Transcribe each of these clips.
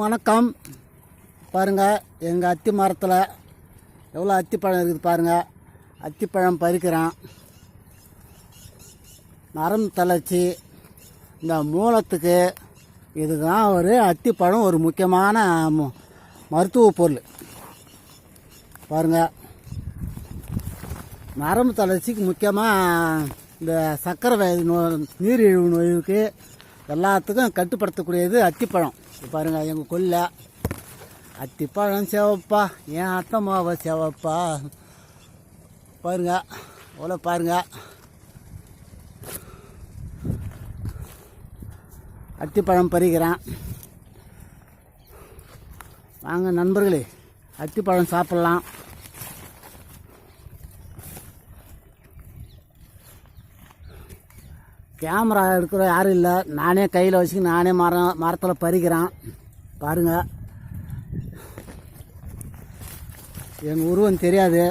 வணக்கம். பாருங்கள், எங்கள் அத்தி மரத்தில் எவ்வளோ அத்திப்பழம் இருக்குது பாருங்கள். அத்திப்பழம் பறிக்கிறேன். நரம்பு தளர்ச்சி, இந்த மூலத்துக்கு இதுதான் ஒரு அத்திப்பழம் ஒரு முக்கியமான மருத்துவ பொருள். பாருங்கள், நரம்பு தளர்ச்சிக்கு முக்கியமாக இந்த சர்க்கரை வியாதி நீரிழிவு நோய்க்கு எல்லாத்துக்கும் கட்டுப்படுத்தக்கூடியது அத்திப்பழம். பாருங்கள், எங்கள் கொல்லை அத்திப்பழம் சேவப்பா, என் அத்தம்மாவை சேவப்பா. பாருங்கள், அவ்வளோ பாருங்கள், அத்திப்பழம் பறிக்கிறேன். வாங்க நண்பர்களே, அத்திப்பழம் சாப்பிட்லாம். கேமரா எடுக்கிற யாரும் இல்லை, நானே கையில் வச்சுக்கி நானே மரத்தில் பறிக்கிறேன். பாருங்கள், எங்கள் உருவம் தெரியாது.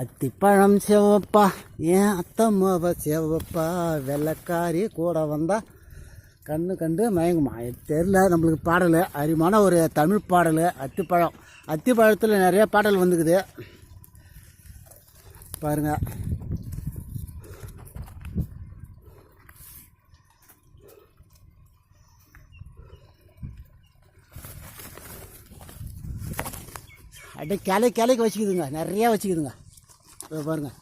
அத்திப்பழம் சேவப்பா, ஏன் அத்தம்மாவை சேவப்பா, வெள்ளைக்காரி கூட வந்தால் கண்ணு கண்டு மயங்குமா. தெரில நம்மளுக்கு பாடல், அருமையான ஒரு தமிழ் பாடல். அத்திப்பழம், அத்திப்பழத்தில் நிறைய பாடல் வந்துக்குது பாருங்கள். அப்படியே கிளைக்கு வச்சுக்குதுங்க, நிறையா வச்சுக்குதுங்க. பாருங்கள்,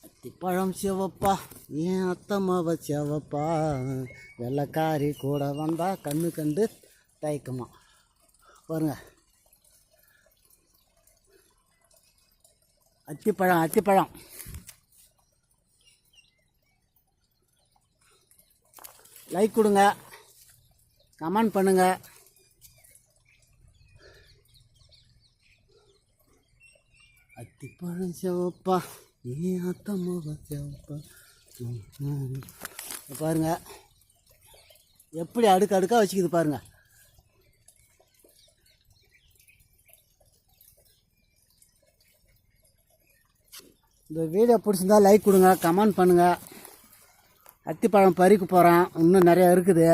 அத்திப்பழம் சிவப்பா, ஏன் அத்தம்மாவை சிவப்பா, வெள்ளைக்காரி கூட வந்தால் கண்ணு கண்டு தயக்குமா. பாருங்க, அத்திப்பழம் அத்திப்பழம். லைக் கொடுங்க, கமெண்ட் பண்ணுங்க. அத்திப்பழம் சிவப்பா, ஏன் அத்தம்மாவை சிவப்பா. பாருங்க, எப்படி அடுக்கடுக்காக வச்சுக்குது பாருங்க. இந்த வீடியோ பிடிச்சிருந்தா லைக் கொடுங்க, கமெண்ட் பண்ணுங்க. அத்திப்பழம் பறிக்க போகிறேன், இன்னும் நிறையா இருக்குது.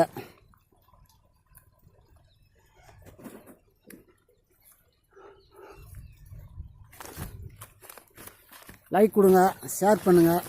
லைக் கொடுங்க, ஷேர் பண்ணுங்கள்.